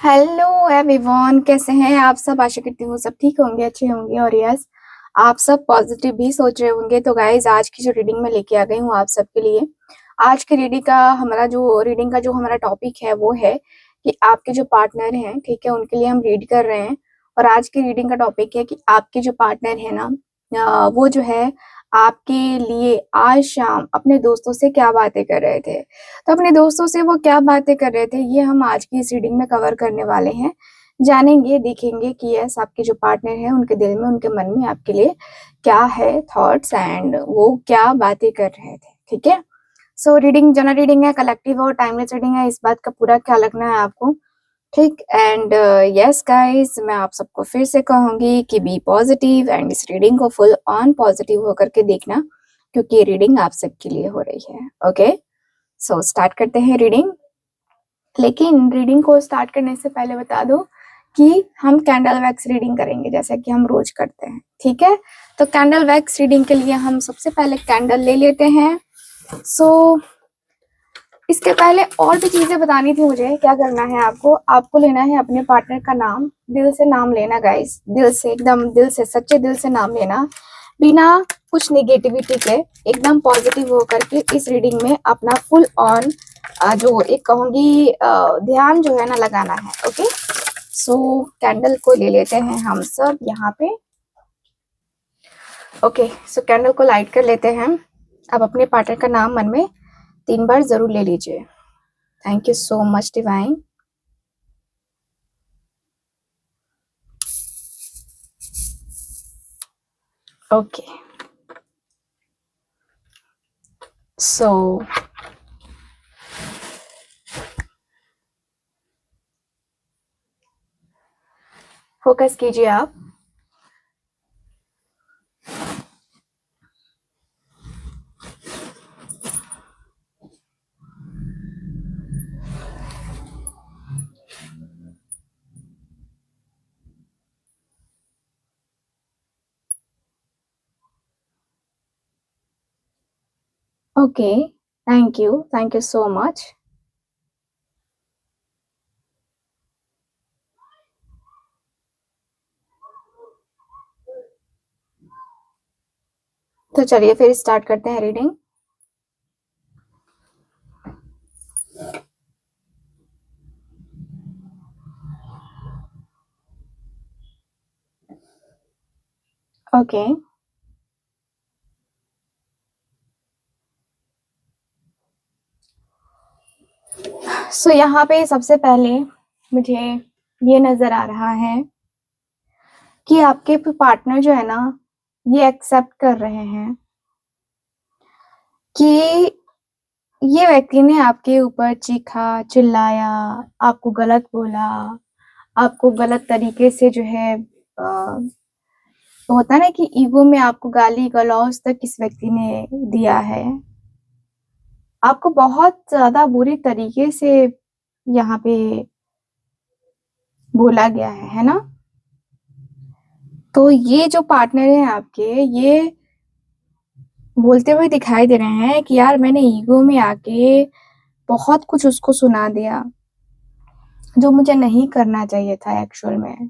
Hello everyone, कैसे हैं आप सब। आशा करती हूँ सब ठीक होंगे, अच्छे होंगे। और यस, आप सब पॉजिटिव भी सोच रहे होंगे। तो गाइज, आज की जो रीडिंग मैं लेके आ गई हूँ आप सबके लिए। आज की रीडिंग का जो हमारा टॉपिक है वो है कि आपके जो पार्टनर हैं, ठीक है, उनके लिए हम रीड कर रहे हैं। और आज की रीडिंग का टॉपिक है कि आपके जो पार्टनर है ना, वो जो है आपके लिए आज शाम अपने दोस्तों से क्या बातें कर रहे थे। तो अपने दोस्तों से वो क्या बातें कर रहे थे, ये हम आज की इस रीडिंग में कवर करने वाले हैं। जानेंगे, देखेंगे कि यस, आपके जो पार्टनर हैं उनके दिल में, उनके मन में आपके लिए क्या है थॉट्स, एंड वो क्या बातें कर रहे थे। ठीक है। सो रीडिंग जनरल रीडिंग है, कलेक्टिव और टाइमलेस रीडिंग है, इस बात का पूरा ख्याल रखना है आपको। ठीक। एंड यस गाइस, मैं आप सबको फिर से कहूंगी कि बी पॉजिटिव एंड इस रीडिंग को फुल ऑन पॉजिटिव होकर के देखना, क्योंकि ये रीडिंग आप सबके लिए हो रही है। ओके, सो स्टार्ट करते हैं रीडिंग। लेकिन रीडिंग को स्टार्ट करने से पहले बता दो कि हम कैंडल वैक्स रीडिंग करेंगे, जैसा कि हम रोज करते हैं। ठीक है। तो कैंडल वैक्स रीडिंग के लिए हम सबसे पहले कैंडल ले लेते हैं। सो इसके पहले और भी चीजें बतानी थी मुझे। क्या करना है आपको, आपको लेना है अपने पार्टनर का नाम, दिल से नाम लेना गाइस, दिल से, एकदम दिल से, सच्चे दिल से नाम लेना, बिना कुछ नेगेटिविटी के, एकदम पॉजिटिव होकर के इस रीडिंग में अपना फुल ऑन जो एक कहूंगी ध्यान जो है ना लगाना है। ओके। सो कैंडल को ले लेते हैं हम सब यहाँ पे। ओके, सो कैंडल को लाइट कर लेते हैं। अब अपने पार्टनर का नाम मन में 3 बार जरूर ले लीजिए। Thank you so much divine. Okay, so focus कीजिए आप। Okay, thank you so much. तो चलिए फिर स्टार्ट करते हैं रीडिंग। ओके, सो यहाँ पे सबसे पहले मुझे ये नजर आ रहा है कि आपके पार्टनर जो है ना, ये एक्सेप्ट कर रहे हैं कि ये व्यक्ति ने आपके ऊपर चीखा, चिल्लाया, आपको गलत बोला, आपको गलत तरीके से जो है होता है ना कि ईगो में आपको गाली गलौज तक इस व्यक्ति ने दिया है। आपको बहुत ज्यादा बुरी तरीके से यहाँ पे बोला गया है ना। तो ये जो पार्टनर है आपके, ये बोलते हुए दिखाई दे रहे हैं कि यार, मैंने ईगो में आके बहुत कुछ उसको सुना दिया जो मुझे नहीं करना चाहिए था एक्चुअल में।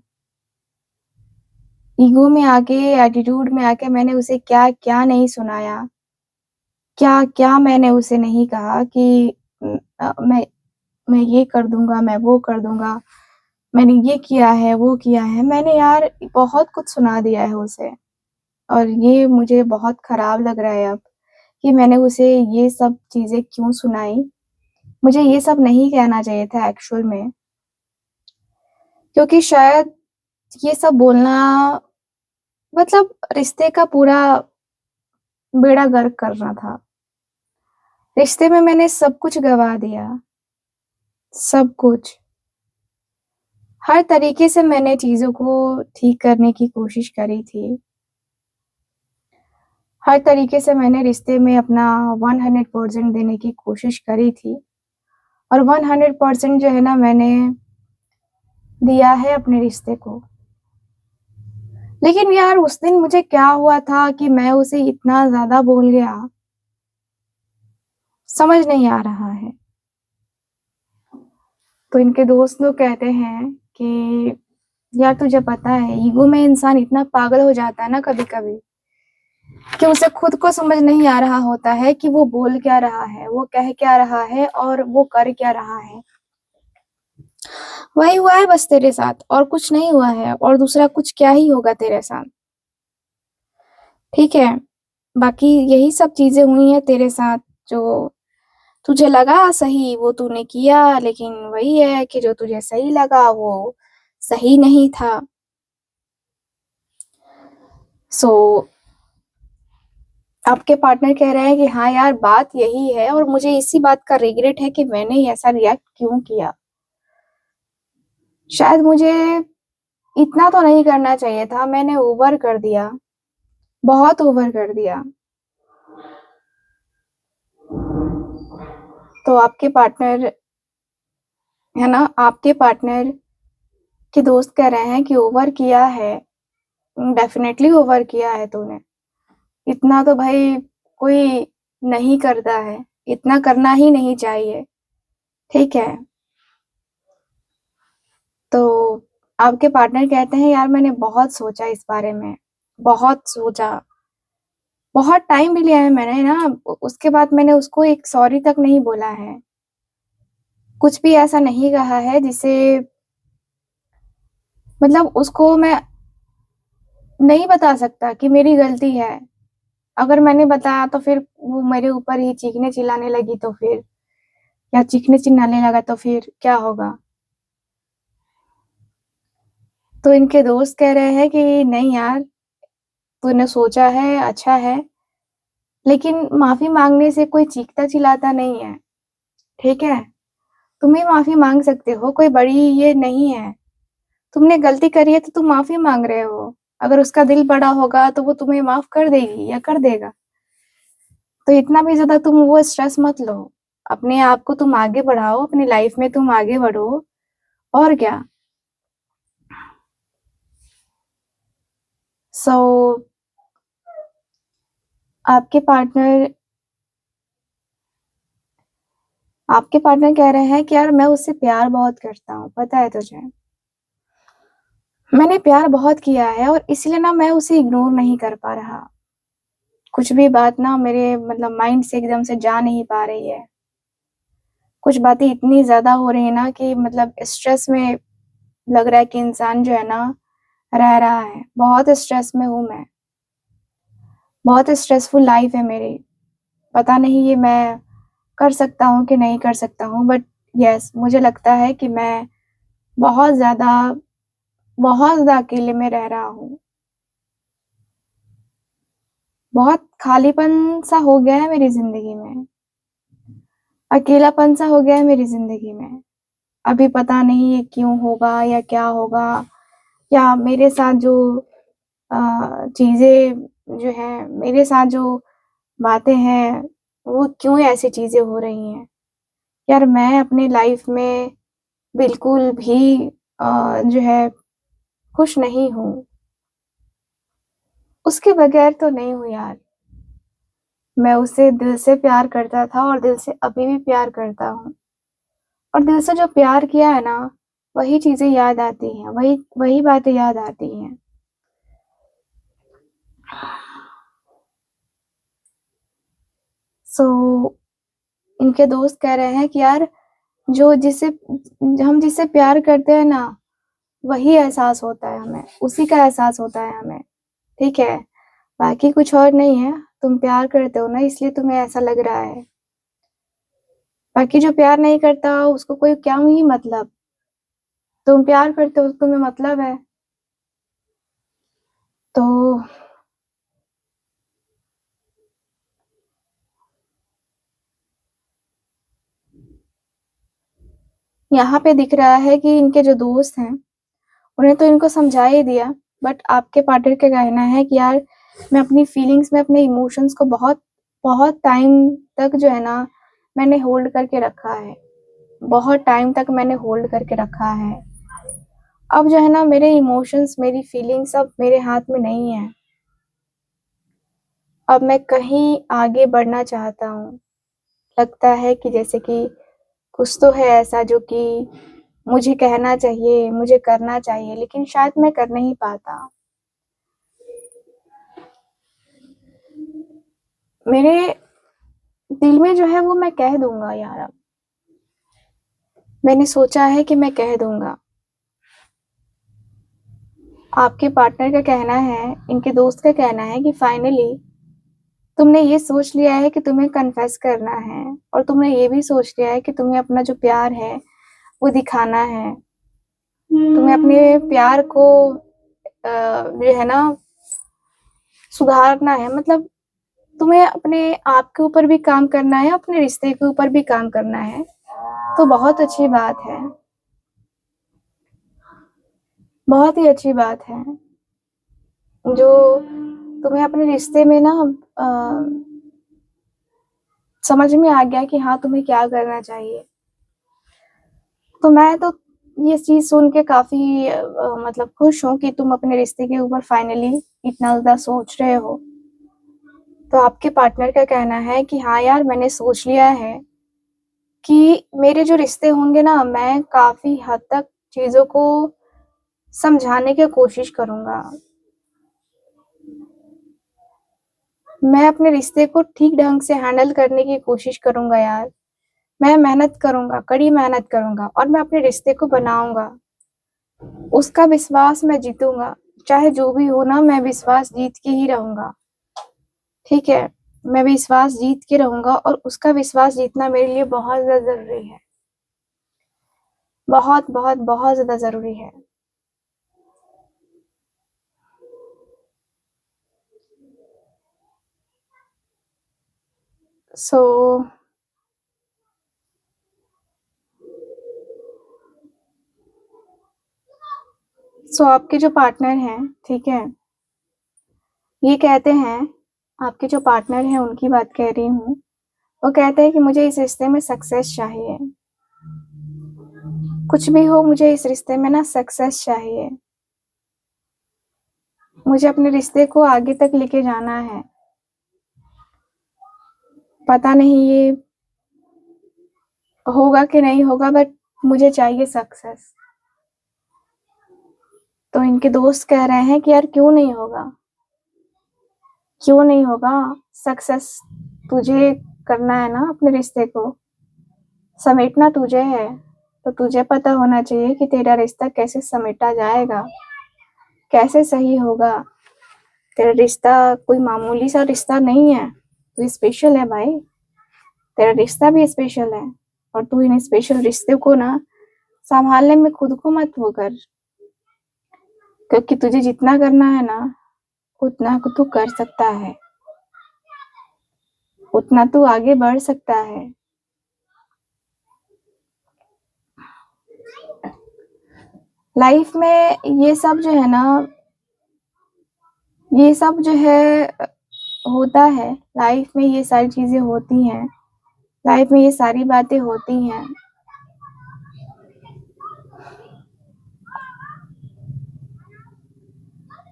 ईगो में आके, एटीट्यूड में आके मैंने उसे क्या क्या नहीं सुनाया, क्या क्या मैंने उसे नहीं कहा कि मैं ये कर दूंगा, मैं वो कर दूंगा, मैंने ये किया है, वो किया है। मैंने यार बहुत कुछ सुना दिया है उसे, और ये मुझे बहुत खराब लग रहा है अब कि मैंने उसे ये सब चीजें क्यों सुनाई। मुझे ये सब नहीं कहना चाहिए था एक्चुअल में, क्योंकि शायद ये सब बोलना मतलब रिश्ते का पूरा बेड़ा गर्क करना था। रिश्ते में मैंने सब कुछ गवा दिया, सब कुछ। हर तरीके से मैंने चीजों को ठीक करने की कोशिश करी थी। हर तरीके से मैंने रिश्ते में अपना 100% देने की कोशिश करी थी, और 100% जो है ना, मैंने दिया है अपने रिश्ते को। लेकिन यार, उस दिन मुझे क्या हुआ था कि मैं उसे इतना ज्यादा बोल गया, समझ नहीं आ रहा है। तो इनके दोस्त लोग कहते हैं कि यार तुझे पता है ईगो में इंसान इतना पागल हो जाता है ना कभी कभी कि उसे खुद को समझ नहीं आ रहा होता है कि वो बोल क्या रहा है, वो कह क्या रहा है और वो कर क्या रहा है। वही हुआ है बस तेरे साथ, और कुछ नहीं हुआ है, और दूसरा कुछ क्या ही होगा तेरे साथ। ठीक है, बाकी यही सब चीजें हुई हैं तेरे साथ जो तुझे लगा सही वो तूने किया, लेकिन वही है कि जो तुझे सही लगा वो सही नहीं था। सो आपके पार्टनर कह रहे हैं कि हाँ यार बात यही है और मुझे इसी बात का रिग्रेट है कि मैंने ऐसा रिएक्ट क्यों किया। शायद मुझे इतना तो नहीं करना चाहिए था, मैंने ओवर कर दिया, बहुत ओवर कर दिया। तो आपके पार्टनर है ना, आपके पार्टनर के दोस्त कह रहे हैं कि ओवर किया है, डेफिनेटली ओवर किया है तूने। इतना तो भाई कोई नहीं करता है, इतना करना ही नहीं चाहिए। ठीक है, तो आपके पार्टनर कहते हैं यार मैंने बहुत सोचा इस बारे में, बहुत सोचा, बहुत टाइम भी लिया है मैंने ना। उसके बाद मैंने उसको एक सॉरी तक नहीं बोला है, कुछ भी ऐसा नहीं कहा है जिसे मतलब उसको मैं नहीं बता सकता कि मेरी गलती है। अगर मैंने बताया तो फिर वो मेरे ऊपर ही चीखने चिल्लाने लगी तो फिर, या चीखने चिल्लाने लगा तो फिर क्या होगा। तो इनके दोस्त कह रहे हैं कि नहीं यार तूने सोचा है, अच्छा है, लेकिन माफी मांगने से कोई चीखता चिल्लाता नहीं है। ठीक है, तुम ही माफी मांग सकते हो, कोई बड़ी ये नहीं है। तुमने गलती करी है तो तुम माफी मांग रहे हो, अगर उसका दिल बड़ा होगा तो वो तुम्हें माफ कर देगी या कर देगा। तो इतना भी ज्यादा तुम वो स्ट्रेस मत लो, अपने आप को तुम आगे बढ़ाओ, अपनी लाइफ में तुम आगे बढ़ो, और क्या। सो आपके पार्टनर आपके पार्टनर कह रहे हैं कि यार मैं उससे प्यार बहुत करता हूँ, पता है तुझे, मैंने प्यार बहुत किया है और इसलिए ना मैं उसे इग्नोर नहीं कर पा रहा। कुछ भी बात ना मेरे मतलब माइंड से एकदम से जा नहीं पा रही है। कुछ बातें इतनी ज्यादा हो रही है ना कि मतलब स्ट्रेस में लग रहा है कि इंसान जो है ना रह रहा है। बहुत स्ट्रेस में हूँ मैं, बहुत स्ट्रेसफुल लाइफ है मेरी। पता नहीं ये मैं कर सकता हूँ कि नहीं कर सकता हूँ, बट यस मुझे लगता है कि मैं बहुत ज्यादा बहुत ज्यादा अकेले में रह रहा हूँ। बहुत खालीपन सा हो गया है मेरी जिंदगी में, अकेलापन सा हो गया है मेरी जिंदगी में। अभी पता नहीं ये क्यों होगा या क्या होगा, या मेरे साथ जो चीजें जो है, मेरे साथ जो बातें हैं वो क्यों ऐसी चीजें हो रही हैं। यार मैं अपनी लाइफ में बिल्कुल भी जो है खुश नहीं हूँ, उसके बगैर तो नहीं हूँ यार। मैं उसे दिल से प्यार करता था और दिल से अभी भी प्यार करता हूँ, और दिल से जो प्यार किया है ना वही चीजें याद आती हैं, वही वही बातें याद आती हैं। सो इनके दोस्त कह रहे हैं कि यार जो जिसे हम जिससे प्यार करते हैं ना वही एहसास होता है हमें, उसी का एहसास होता है हमें। ठीक है, बाकी कुछ और नहीं है। तुम प्यार करते हो ना इसलिए तुम्हें ऐसा लग रहा है, बाकी जो प्यार नहीं करता उसको कोई क्या ही मतलब। तुम प्यार करते हो तो तुम्हें मतलब है। तो यहाँ पे दिख रहा है कि इनके जो दोस्त हैं उन्हें तो इनको समझा ही दिया, बट आपके पार्टनर का कहना है कि यार मैं अपनी फीलिंग्स में अपने इमोशंस को बहुत बहुत टाइम तक जो है ना मैंने होल्ड करके रखा है, बहुत टाइम तक मैंने होल्ड करके रखा है। अब जो है ना मेरे इमोशंस मेरी फीलिंग्स अब मेरे हाथ में नहीं है। अब मैं कहीं आगे बढ़ना चाहता हूँ, लगता है कि जैसे कि कुछ तो है ऐसा जो कि मुझे कहना चाहिए, मुझे करना चाहिए, लेकिन शायद मैं कर नहीं पाता। मेरे दिल में जो है वो मैं कह दूँगा यार अब। मैंने सोचा है कि मैं कह दूँगा। आपके पार्टनर का कहना है, इनके दोस्त का कहना है कि फाइनली तुमने ये सोच लिया है कि तुम्हें कन्फेस करना है, और तुमने ये भी सोच लिया है कि तुम्हें अपना जो प्यार है वो दिखाना है। तुम्हें अपने प्यार को जो है ना सुधारना है, मतलब तुम्हें अपने आप के ऊपर भी काम करना है, अपने रिश्ते के ऊपर भी काम करना है। तो बहुत अच्छी बात है, बहुत ही अच्छी बात है जो तुम्हें अपने रिश्ते में ना समझ में आ गया कि हाँ तुम्हें क्या करना चाहिए। तो मैं तो ये चीज सुन के काफी मतलब खुश हूँ कि तुम अपने रिश्ते के ऊपर फाइनली इतना ज्यादा सोच रहे हो। तो आपके पार्टनर का कहना है कि हाँ यार मैंने सोच लिया है कि मेरे जो रिश्ते होंगे ना, मैं काफी हद तक चीजों को समझाने की कोशिश करूंगा। मैं अपने रिश्ते को ठीक ढंग से हैंडल करने की कोशिश करूंगा यार। मैं मेहनत करूंगा, कड़ी मेहनत करूंगा, और मैं अपने रिश्ते को बनाऊंगा। उसका विश्वास मैं जीतूंगा, चाहे जो भी हो ना, मैं विश्वास जीत के ही रहूंगा। ठीक है, मैं विश्वास जीत के रहूंगा, और उसका विश्वास जीतना मेरे लिए बहुत ज्यादा जरूरी है। बहुत बहुत बहुत ज्यादा जरूरी है। सो आपके जो पार्टनर हैं, ठीक है, ये कहते हैं, आपके जो पार्टनर हैं उनकी बात कह रही हूँ। वो कहते हैं कि मुझे इस रिश्ते में सक्सेस चाहिए। कुछ भी हो, मुझे इस रिश्ते में ना सक्सेस चाहिए। मुझे अपने रिश्ते को आगे तक लेके जाना है। पता नहीं ये होगा कि नहीं होगा, बट मुझे चाहिए सक्सेस। तो इनके दोस्त कह रहे हैं कि यार क्यों नहीं होगा, क्यों नहीं होगा सक्सेस। तुझे करना है ना, अपने रिश्ते को समेटना तुझे है। तो तुझे पता होना चाहिए कि तेरा रिश्ता कैसे समेटा जाएगा, कैसे सही होगा। तेरा रिश्ता कोई मामूली सा रिश्ता नहीं है, तू स्पेशल है भाई। तेरा रिश्ता भी स्पेशल है, और तू इन स्पेशल रिश्ते को ना संभालने में खुद को मत वो कर, क्योंकि तुझे जितना करना है ना उतना तू कर सकता है, उतना तू आगे बढ़ सकता है। लाइफ में ये सब जो है ना, ये सब जो है होता है। लाइफ में ये सारी चीजें होती हैं, लाइफ में ये सारी बातें होती हैं।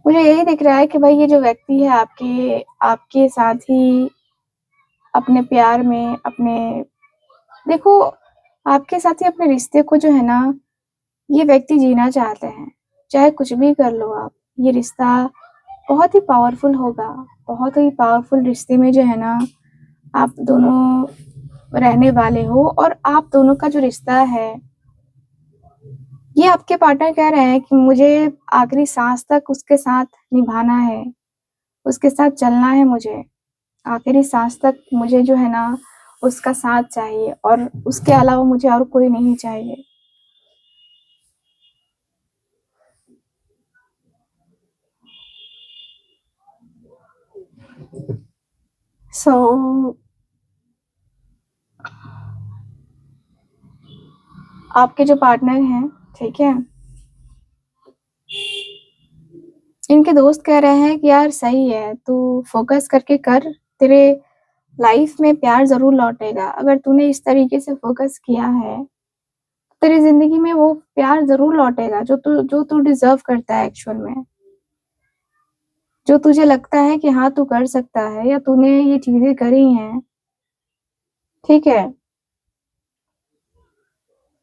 मुझे यही दिख रहा है कि भाई ये जो व्यक्ति है आपके आपके साथ ही अपने प्यार में, अपने देखो आपके साथ ही अपने रिश्ते को जो है ना, ये व्यक्ति जीना चाहते हैं। चाहे कुछ भी कर लो आप, ये रिश्ता बहुत ही पावरफुल होगा। बहुत ही पावरफुल रिश्ते में जो है ना आप दोनों रहने वाले हो, और आप दोनों का जो रिश्ता है, ये आपके पार्टनर कह रहे हैं कि मुझे आखिरी सांस तक उसके साथ निभाना है, उसके साथ चलना है। मुझे आखिरी सांस तक मुझे जो है ना उसका साथ चाहिए, और उसके अलावा मुझे और कोई नहीं चाहिए। सो आपके जो पार्टनर हैं, ठीक है, इनके दोस्त कह रहे हैं कि यार सही है, तू फोकस करके कर, तेरे लाइफ में प्यार जरूर लौटेगा। अगर तूने इस तरीके से फोकस किया है, तेरी जिंदगी में वो प्यार जरूर लौटेगा जो तू डिजर्व करता है एक्चुअल में, जो तुझे लगता है कि हाँ तू कर सकता है, या तूने ये चीजें करी हैं। ठीक है,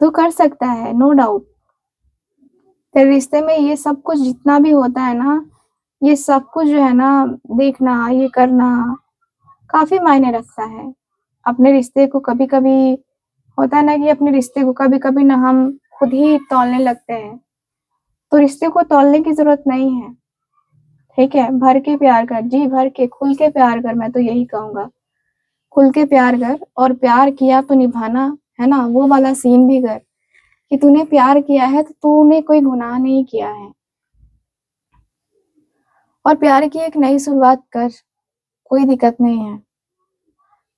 तू कर सकता है, नो डाउट। तेरे रिश्ते में ये सब कुछ जितना भी होता है ना, ये सब कुछ जो है ना, देखना, ये करना काफ़ी मायने रखता है। अपने रिश्ते को कभी-कभी होता है ना कि अपने रिश्ते को कभी-कभी ना हम खुद ही तौलने लगते हैं। तो रिश्ते को तौलने की ज़रूरत नहीं है, ठीक है? भर के प्यार कर, जी भर के, खुल के प्यार कर, मैं तो यही कहूँगा। खुल के प्यार कर और प्यार किया तो निभाना, है ना? वो वाला सीन भी कर कि तूने प्यार किया है तो तूने कोई गुनाह नहीं किया है। और प्यार की एक नई शुरुआत कर, कोई दिक्कत नहीं है।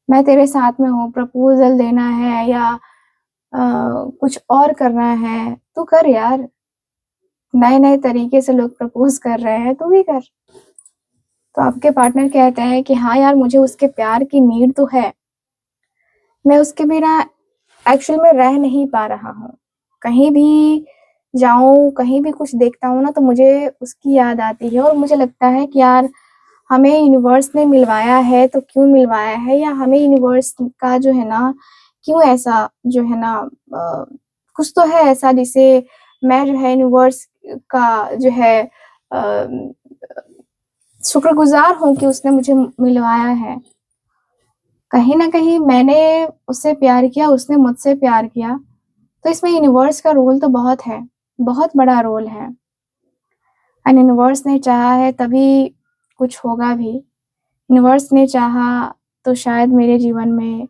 मैं तेरे साथ में हूँ, प्रपोज़ल देना है या कुछ और करना है, तू कर यार। नए-नए तरीके से लोग प्रपोज़ कर रहे हैं, तू भी कर। तो आपके पार्टनर कहते हैं कि हाँ यार, मुझे उसके प्यार की नीड तो है। मैं उसके बिना एक्चुअल में रह नहीं पा रहा हूँ। कहीं भी जाऊँ, कहीं भी कुछ देखता हूँ ना तो मुझे उसकी याद आती है और मुझे लगता है कि यार हमें यूनिवर्स ने मिलवाया है तो क्यों मिलवाया है, या हमें यूनिवर्स का जो है ना क्यों ऐसा जो है ना कुछ तो है ऐसा जिसे मैं जो है यूनिवर्स का जो है शुक्रगुज़ार हूँ कि उसने मुझे मिलवाया है। कहीं न कहीं मैंने उससे प्यार किया, उसने मुझसे प्यार किया, तो इसमें यूनिवर्स का रोल तो बहुत है, बहुत बड़ा रोल है। एंड यूनिवर्स ने चाहा है तभी कुछ होगा भी। यूनिवर्स ने चाहा तो शायद मेरे जीवन में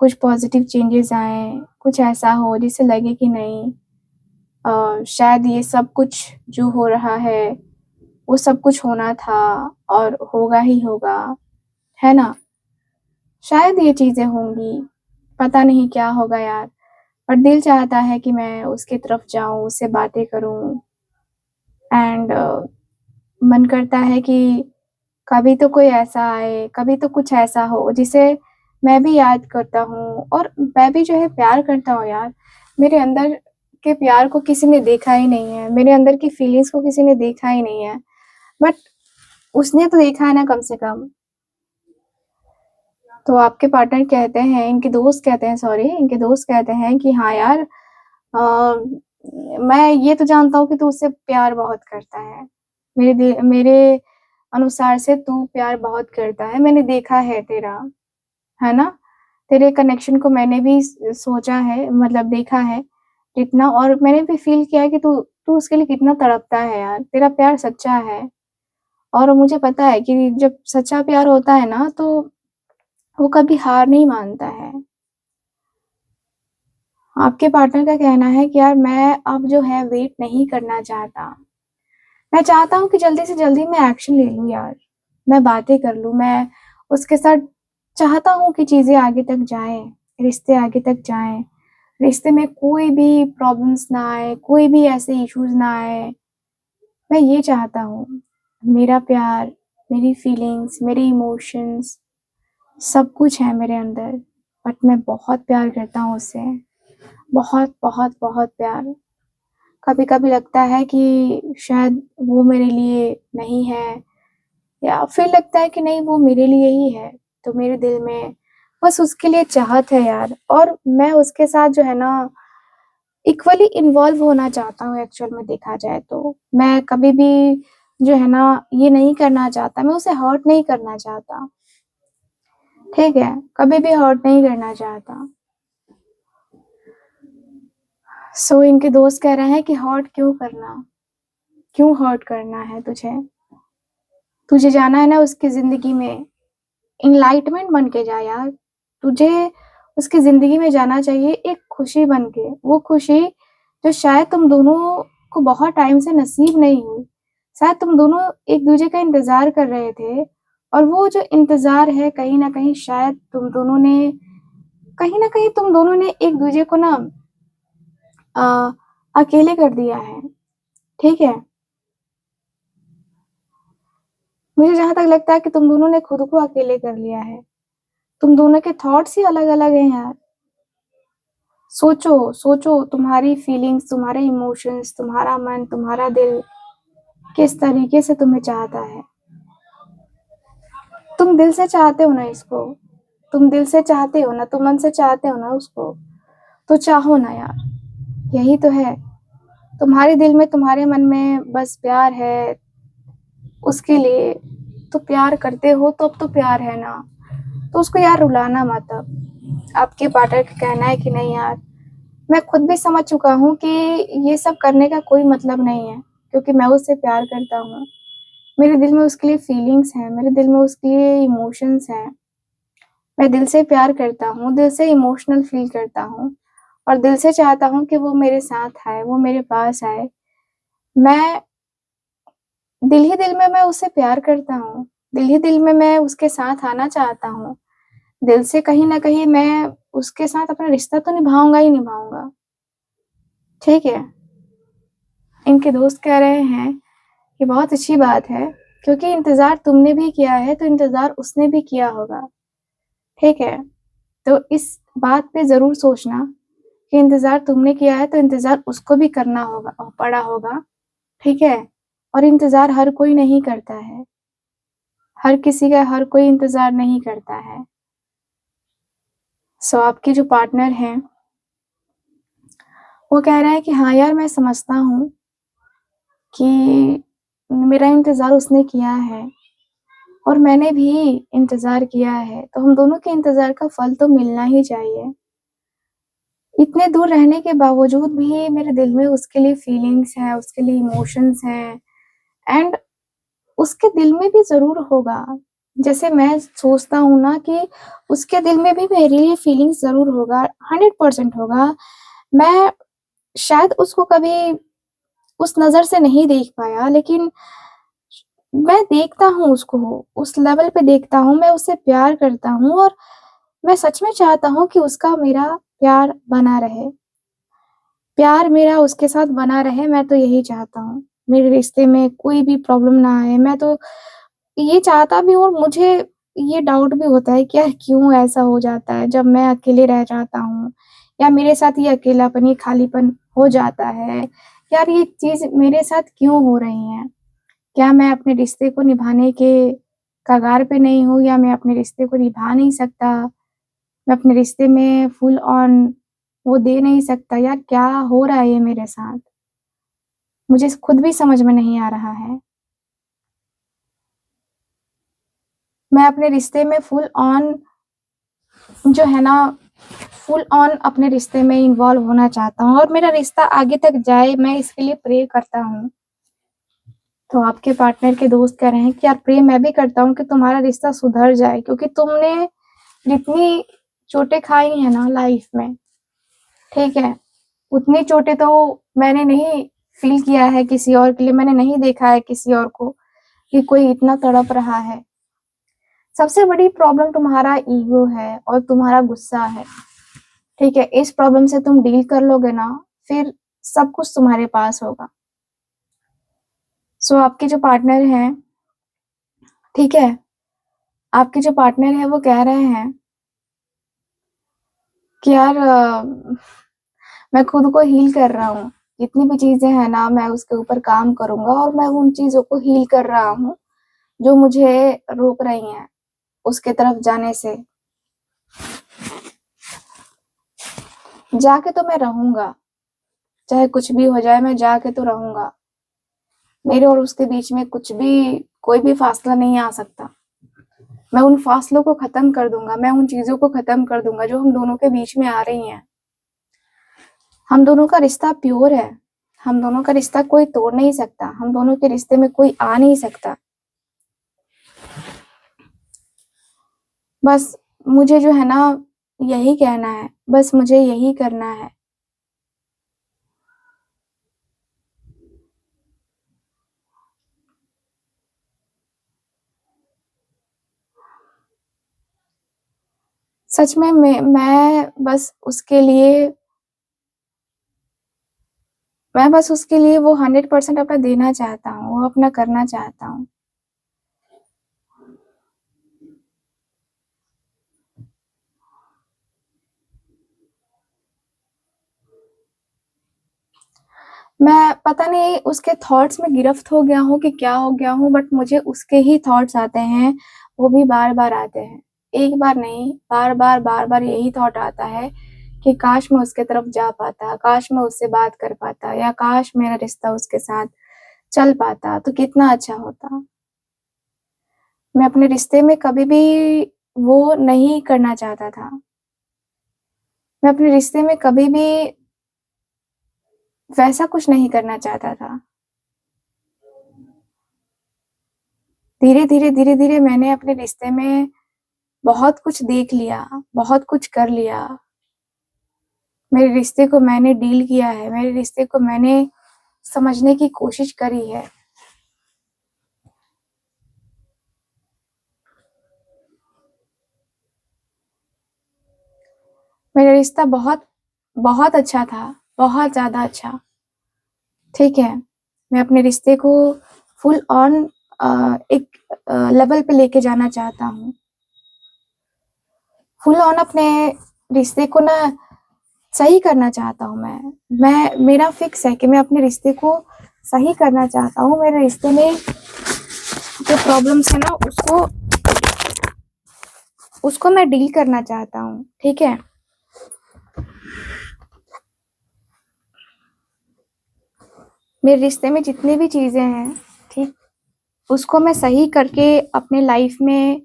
कुछ पॉज़िटिव चेंजेज़ आएँ, कुछ ऐसा हो जिससे लगे कि नहीं शायद ये सब कुछ जो हो रहा है, वो सब कुछ होना था और होगा ही होगा, है ना? शायद ये चीज़ें होंगी, पता नहीं क्या होगा यार। पर दिल चाहता है कि मैं उसकी तरफ जाऊँ, उससे बातें करूँ एंड मन करता है कि कभी तो कोई ऐसा आए, कभी तो कुछ ऐसा हो जिसे मैं भी याद करता हूँ और मैं भी जो है प्यार करता हूँ यार। मेरे अंदर के प्यार को किसी ने देखा ही नहीं है, मेरे अंदर की फीलिंग्स को किसी ने देखा ही नहीं है, बट उसने तो देखा है ना कम से कम। तो आपके पार्टनर कहते हैं, इनके दोस्त कहते हैं सॉरी, इनके दोस्त कहते हैं कि हाँ यार मैं ये तो जानता हूँ कि तू उससे प्यार बहुत करता है। मेरे अनुसार से तू प्यार बहुत करता है, मैंने देखा है तेरा, है ना? तेरे कनेक्शन को मैंने भी सोचा है मतलब देखा है कितना, और मैंने भी फ़ील किया है कि तू तू उसके लिए कितना तड़पता है यार, तेरा प्यार सच्चा है। और मुझे पता है कि जब सच्चा प्यार होता है ना, तो वो कभी हार नहीं मानता है। आपके पार्टनर का कहना है कि यार मैं अब जो है वेट नहीं करना चाहता। मैं चाहता हूँ कि जल्दी से जल्दी मैं एक्शन ले लूँ यार। मैं बातें कर लूँ, मैं उसके साथ चाहता हूँ कि चीज़ें आगे तक जाएँ, रिश्ते आगे तक जाएँ। रिश्ते में कोई भी प्रॉब्लम्स ना आए, कोई भी ऐसे इश्यूज़ ना आए। मैं ये चाहता हूँ। मेरा प्यार, मेरी फीलिंग्स, मेरे इमोशंस सब कुछ है मेरे अंदर, बट मैं बहुत प्यार करता हूँ उससे। बहुत, बहुत, बहुत प्यार। कभी-कभी लगता है कि शायद वो मेरे लिए नहीं है, या फिर लगता है कि नहीं वो मेरे लिए ही है। तो मेरे दिल में बस उसके लिए चाहत है यार, और मैं उसके साथ जो है ना इक्वली इन्वॉल्व होना चाहता हूँ एक्चुअल में देखा जाए तो। मैं कभी भी जो है ना ये नहीं करना चाहता, मैं उसे हर्ट नहीं करना चाहता, ठीक है? कभी भी हर्ट नहीं करना चाहता। सो इनके दोस्त कह रहे हैं कि हर्ट क्यों करना? क्यों हर्ट करना है तुझे? तुझे जाना है ना उसकी ज़िंदगी में, एनलाइटमेंट बन के जा यार। तुझे उसकी ज़िंदगी में जाना चाहिए एक खुशी बन के, वो खुशी जो शायद तुम दोनों को बहुत टाइम से नसीब नहीं हुई। शायद तुम दोनों एक-दूसरे का इंतज़ार कर रहे थे, और वो जो इंतज़ार है कहीं न कहीं शायद तुम दोनों ने कहीं न कहीं तुम दोनों ने एक-दूसरे को ना अ, अकेले कर दिया है, ठीक है? मुझे जहाँ तक लगता है कि तुम दोनों ने खुद को अकेले कर लिया है। तुम दोनों के थॉट्स ही अलग-अलग हैं यार। सोचो, सोचो तुम्हारी फीलिंग्स, तुम्हारे इमोशंस, तुम्हारा मन, तुम्हारा दिल किस तरीके से तुम्हें चाहता है। तुम दिल से चाहते हो ना इसको, तुम दिल से चाहते हो ना, तुम मन से चाहते हो ना उसको, तो चाहो ना यार। यही तो है। तुम्हारे दिल में, तुम्हारे मन में बस प्यार है उसके लिए, तो प्यार करते हो तो अब तो प्यार है ना, तो उसको यार रुलाना मत अब। आपके पार्टनर का कहना है कि नहीं यार, मैं खुद भी समझ चुका हूँ कि ये सब करने का कोई मतलब नहीं है, क्योंकि मैं उससे प्यार करता हूँ। मेरे दिल में उसके लिए फीलिंग्स हैं, मेरे दिल में उसके लिए इमोशंस हैं। मैं दिल से प्यार करता हूँ, दिल से इमोशनल फील करता हूँ और दिल से चाहता हूँ कि वो मेरे साथ आए, वो मेरे पास आए। मैं दिल ही दिल में मैं उससे प्यार करता हूँ, दिल ही दिल में मैं उसके साथ आना चाहता हूँ। दिल से कहीं न कहीं मैं उसके साथ अपना रिश्ता तो निभाऊँगा ही निभाऊँगा, ठीक है? इनके दोस्त कह रहे हैं कि बहुत अच्छी बात है, क्योंकि इंतज़ार तुमने भी किया है, तो इंतज़ार उसने भी किया होगा, ठीक है? तो इस बात पे ज़रूर सोचना कि इंतज़ार तुमने किया है, तो इंतज़ार उसको भी करना होगा पड़ा होगा, ठीक है? और इंतज़ार हर कोई नहीं करता है, हर किसी का हर कोई इंतज़ार नहीं करता है। सो आपके जो पार्टनर हैं, वो कह रहा है कि हाँ यार, मैं समझता हूँ कि मेरा इंतज़ार उसने किया है और मैंने भी इंतज़ार किया है, तो हम दोनों के इंतज़ार का फल तो मिलना ही चाहिए। इतने दूर रहने के बावजूद भी मेरे दिल में उसके लिए फीलिंग्स हैं, उसके लिए इमोशंस हैं एंड उसके दिल में भी ज़रूर होगा। जैसे मैं सोचता हूँ ना कि उसके दिल में भी मेरे लिए फीलिंग्स ज़रूर होगा, 100% होगा। मैं शायद उसको कभी उस नज़र से नहीं देख पाया, लेकिन मैं देखता हूँ उसको, उस लेवल पे देखता हूँ, मैं उससे प्यार करता हूँ और मैं सच में चाहता हूँ कि उसका मेरा प्यार बना रहे। प्यार मेरा उसके साथ बना रहे, मैं तो यही चाहता हूँ। मेरे रिश्ते में कोई भी प्रॉब्लम ना आए, मैं तो ये चाहता भी हूँ और मुझे ये डाउट भी होता है कि यार क्यों ऐसा हो जाता है जब मैं अकेले रह जाता हूँ या मेरे साथ ये अकेलापन, ये खालीपन हो जाता है। यार ये चीज़ मेरे साथ क्यों हो रही है? क्या मैं अपने रिश्ते को निभाने के कगार पे नहीं हूँ या मैं अपने रिश्ते को निभा नहीं सकता? मैं अपने रिश्ते में फुल ऑन वो दे नहीं सकता? यार क्या हो रहा है ये मेरे साथ? मुझे खुद भी समझ में नहीं आ रहा है। मैं अपने रिश्ते में फुल ऑन जो है ना, फुल ऑन अपने रिश्ते में इन्वॉल्व होना चाहता हूँ और मेरा रिश्ता आगे तक जाए, मैं इसके लिए प्रे करता हूँ। तो आपके पार्टनर के दोस्त कह रहे हैं कि यार प्रे मैं भी करता हूँ कि तुम्हारा रिश्ता सुधर जाए, क्योंकि तुमने जितनी चोटें खाई हैं ना लाइफ में, ठीक है, उतनी चोटें तो मैंने नहीं फ़ील किया है किसी और के लिए, मैंने नहीं देखा है किसी और को कि कोई इतना तड़प रहा है। सबसे बड़ी प्रॉब्लम तुम्हारा ईगो है और तुम्हारा गुस्सा है, ठीक है? इस प्रॉब्लम से तुम डील कर लोगे ना, फिर सब कुछ तुम्हारे पास होगा। सो आपके जो पार्टनर हैं, ठीक है? आपके जो पार्टनर हैं वो कह रहे हैं कि यार मैं खुद को हील कर रहा हूँ। जितनी भी चीज़ें हैं ना, मैं उसके ऊपर काम करूँगा और मैं उन चीज़ों को हील कर रहा हूँ, जो मुझे रोक रही हैं उसके तरफ जाने से। जाके तो मैं रहूँगा, चाहे कुछ भी हो जाए, मैं जाके तो रहूँगा। मेरे और उसके बीच में कुछ भी, कोई भी फ़ासला नहीं आ सकता। मैं उन फ़ासलों को ख़त्म कर दूँगा, मैं उन चीज़ों को ख़त्म कर दूँगा जो हम दोनों के बीच में आ रही हैं। हम दोनों का रिश्ता प्योर है, हम दोनों का रिश्ता कोई तोड़ नहीं सकता, हम दोनों के रिश्ते में कोई आ नहीं सकता। बस मुझे जो है ना, यही कहना है, बस मुझे यही करना है। सच में मैं बस उसके लिए, मैं बस उसके लिए वो 100% अपना देना चाहता हूँ, वो अपना करना चाहता हूँ। मैं पता नहीं उसके थॉट्स में गिरफ्त हो गया हूँ कि क्या हो गया हूँ, बट मुझे उसके ही थॉट्स आते हैं, वो भी बार-बार आते हैं। एक बार नहीं, बार-बार, बार-बार यही थॉट आता है कि काश मैं उसके तरफ जा पाता, काश मैं उससे बात कर पाता, या काश मेरा रिश्ता उसके साथ चल पाता तो कितना अच्छा होता। मैं अपने रिश्ते में कभी भी वो नहीं करना चाहता था। मैं अपने रिश्ते में कभी भी वैसा कुछ नहीं करना चाहता था। धीरे-धीरे मैंने अपने रिश्ते में बहुत कुछ देख लिया, बहुत कुछ कर लिया। मेरे रिश्ते को मैंने डील किया है, मेरे रिश्ते को मैंने समझने की कोशिश करी है। मेरा रिश्ता बहुत अच्छा था, बहुत ज़्यादा अच्छा, ठीक है? मैं अपने रिश्ते को फुल ऑन एक लेवल पे लेके जाना चाहता हूँ। फुल ऑन अपने रिश्ते को ना सही करना चाहता हूँ मैं। मेरा फिक्स है कि मैं अपने रिश्ते को सही करना चाहता हूँ। मेरे रिश्ते में जो प्रॉब्लम्स है ना उसको मैं डील करना चाहता हूँ, ठीक है? मेरे रिश्ते में जितनी भी चीज़ें हैं, ठीक, उसको मैं सही करके अपने लाइफ में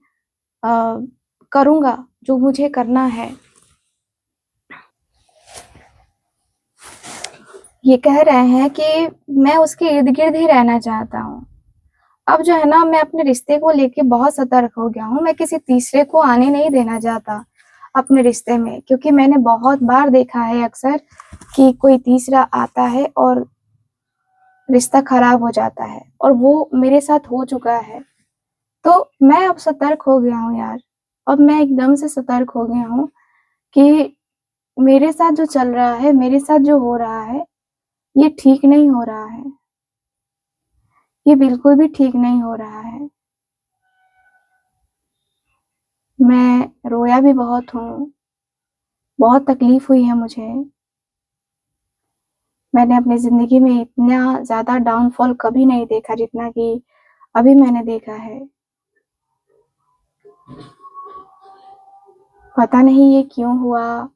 करूँगा जो मुझे करना है। ये कह रहे हैं कि मैं उसके इर्द-गिर्द ही रहना चाहता हूँ। अब जो है ना, मैं अपने रिश्ते को लेके बहुत सतर्क हो गया हूँ। मैं किसी तीसरे को आने नहीं देना चाहता अपने रिश्ते में, क्योंकि मैंने बहुत बार देखा है अक्सर कि कोई तीसरा आता है और रिश्ता खराब हो जाता है, और वो मेरे साथ हो चुका है। तो मैं अब सतर्क हो गया हूँ यार। अब मैं एकदम से सतर्क हो गया हूँ कि मेरे साथ जो चल रहा है, मेरे साथ जो हो रहा है, ये ठीक नहीं हो रहा है। ये बिल्कुल भी ठीक नहीं हो रहा है। मैं रोया भी बहुत हूँ, बहुत तकलीफ हुई है मुझे। मैंने अपनी ज़िंदगी में इतना ज़्यादा डाउनफॉल कभी नहीं देखा जितना कि अभी मैंने देखा है। पता नहीं ये क्यों हुआ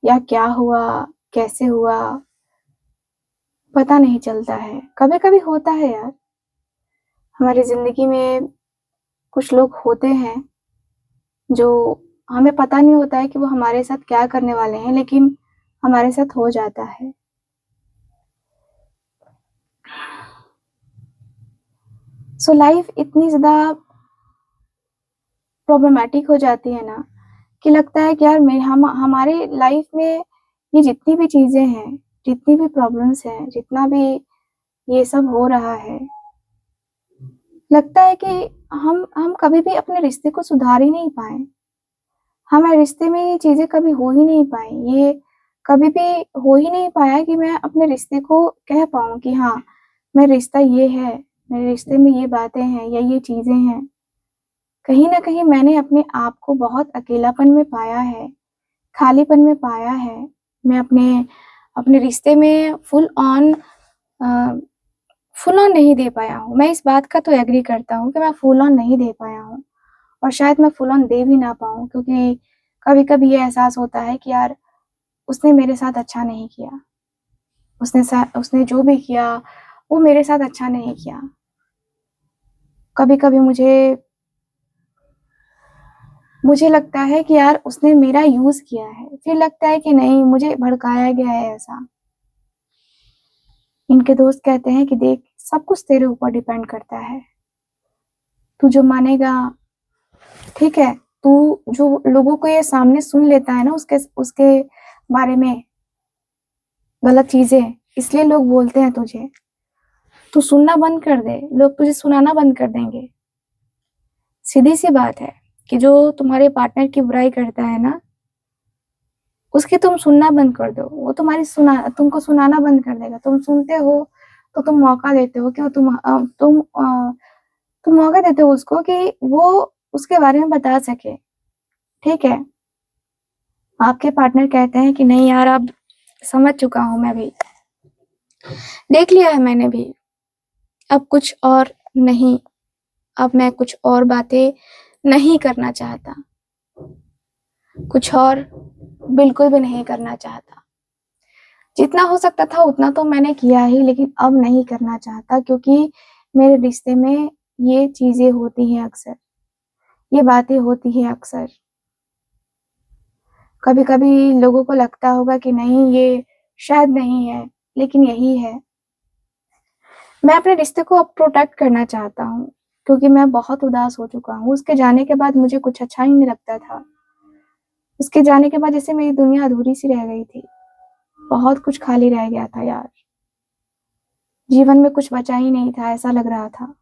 या क्या हुआ, कैसे हुआ, पता नहीं चलता है। कभी-कभी होता है यार, हमारी ज़िंदगी में कुछ लोग होते हैं जो हमें पता नहीं होता है कि वो हमारे साथ क्या करने वाले हैं, लेकिन हमारे साथ हो जाता है। सो लाइफ़ इतनी ज़्यादा प्रॉब्लमैटिक हो जाती है ना कि लगता है कि यार हमारे लाइफ़ में ये जितनी भी चीज़ें हैं, जितनी भी प्रॉब्लम्स हैं, जितना भी ये सब हो रहा है, लगता है कि हम कभी भी अपने रिश्ते को सुधार ही नहीं पाए। हमारे रिश्ते में ये चीज़ें कभी हो ही नहीं पाई। ये कभी भी हो ही नहीं पाया कि मैं अपने रिश्ते को कह पाऊँ कि हाँ, मेरा रिश्ता ये है, मेरे रिश्ते में ये बातें हैं या ये चीज़ें हैं। कहीं न कहीं मैंने अपने आप को बहुत अकेलापन में पाया है, खालीपन में पाया है। मैं अपने अपने रिश्ते में अ, फुल ऑन नहीं दे पाया हूँ। मैं इस बात का तो एग्री करता हूँ कि मैं फुल ऑन नहीं दे पाया हूँ, और शायद मैं फुल ऑन दे भी ना पाऊँ, क्योंकि कभी-कभी ये एहसास होता है कि यार उसने मेरे साथ अच्छा नहीं किया। उसने जो भी किया वो मेरे साथ अच्छा नहीं किया। कभी-कभी मुझे लगता है कि यार उसने मेरा यूज़ किया है, फिर लगता है कि नहीं, मुझे भड़काया गया है ऐसा। इनके दोस्त कहते हैं कि देख, सब कुछ तेरे ऊपर डिपेंड करता है। तू जो मानेगा, ठीक है? तू जो लोगों को ये सामने सुन लेता है ना उसके उसके बारे में गलत चीज़ें, इसलिए लोग बोलते हैं तुझे। तू सुनना बंद कर दे, लोग तुझे सुनाना बंद कर देंगे। सीधी-सी बात है कि जो तुम्हारे पार्टनर की बुराई करता है ना, उसकी तुम सुनना बंद कर दो। वो तुमको सुनाना बंद कर देगा। तुम सुनते हो तो तुम मौका देते हो कि वो तुम मौका देते हो उसको कि वो उसके बारे में बता सके, ठीक है? आपके पार्टनर कहते हैं कि नहीं यार, अब समझ चुका हूँ मैं भी, देख लिया है मैंने भी, अब कुछ और नहीं, अब मैं कुछ और बातें नहीं करना चाहता। कुछ और बिल्कुल भी नहीं करना चाहता। जितना हो सकता था उतना तो मैंने किया ही, लेकिन अब नहीं करना चाहता, क्योंकि मेरे रिश्ते में ये चीजें होती हैं अक्सर, ये बातें होती हैं अक्सर। कभी कभी लोगों को लगता होगा कि नहीं, ये शायद नहीं है, लेकिन यही है। मैं अपने रिश्ते को अब प्रोटेक्ट करना चाहता हूँ, क्योंकि मैं बहुत उदास हो चुका हूँ। उसके जाने के बाद मुझे कुछ अच्छा ही नहीं लगता था। उसके जाने के बाद जैसे मेरी दुनिया अधूरी सी रह गई थी। बहुत कुछ खाली रह गया था यार। जीवन में कुछ बचा ही नहीं था, ऐसा लग रहा था।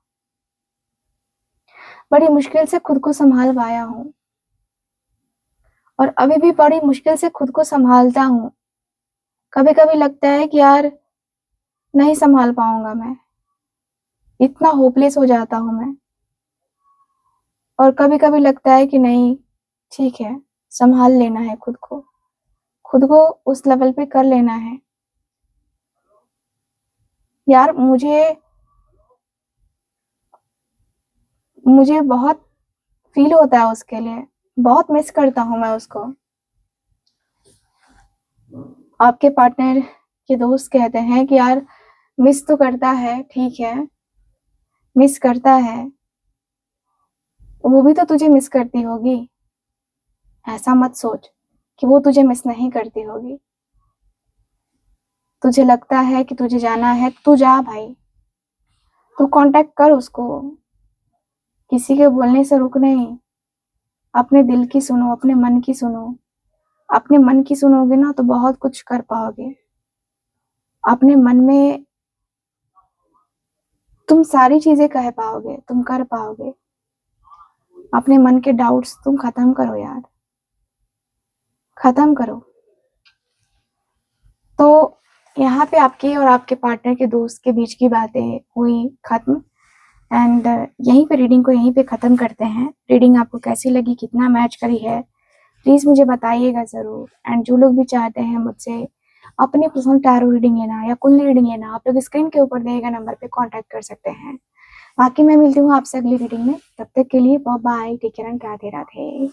बड़ी मुश्किल से खुद को संभाल पाया हूँ, और अभी भी बड़ी मुश्किल से खुद को संभालता हूँ। कभी कभी लगता है कि यार नहीं संभाल पाऊंगा मैं, इतना होपलेस हो जाता हूँ मैं। और कभी कभी लगता है कि नहीं, ठीक है, संभाल लेना है खुद को उस लेवल पे कर लेना है। यार मुझे बहुत फील होता है उसके लिए, बहुत मिस करता हूँ मैं उसको। आपके पार्टनर के दोस्त कहते हैं कि यार मिस तो करता है, ठीक है, मिस करता है, वो भी तो तुझे मिस करती होगी। ऐसा मत सोच कि वो तुझे मिस नहीं करती होगी। तुझे लगता है कि तुझे जाना है, तू जा भाई, तू कांटेक्ट कर उसको। किसी के बोलने से रुक नहीं, अपने दिल की सुनो, अपने मन की सुनो। अपने मन की सुनोगे ना तो बहुत कुछ कर पाओगे। अपने मन में तुम सारी चीजें कह पाओगे, तुम कर पाओगे। अपने मन के डाउट्स तुम खत्म करो यार, खत्म करो। तो यहाँ पे आपके और आपके पार्टनर के दोस्त के बीच की बातें हुई खत्म। एंड यहीं पे रीडिंग को यहीं पे खत्म करते हैं। रीडिंग आपको कैसी लगी, कितना मैच करी है, प्लीज मुझे बताइएगा जरूर। एंड जो लोग भी चाहते हैं मुझसे अपनी पर्सनल टैरो रीडिंग लेना या कुंडली रीडिंग लेना, आप लोग स्क्रीन के ऊपर दिए गए नंबर पे कांटेक्ट कर सकते हैं। बाकी मैं मिलती हूँ आपसे अगली रीडिंग में। तब तक के लिए bye bye, take care and Radhe Radhe.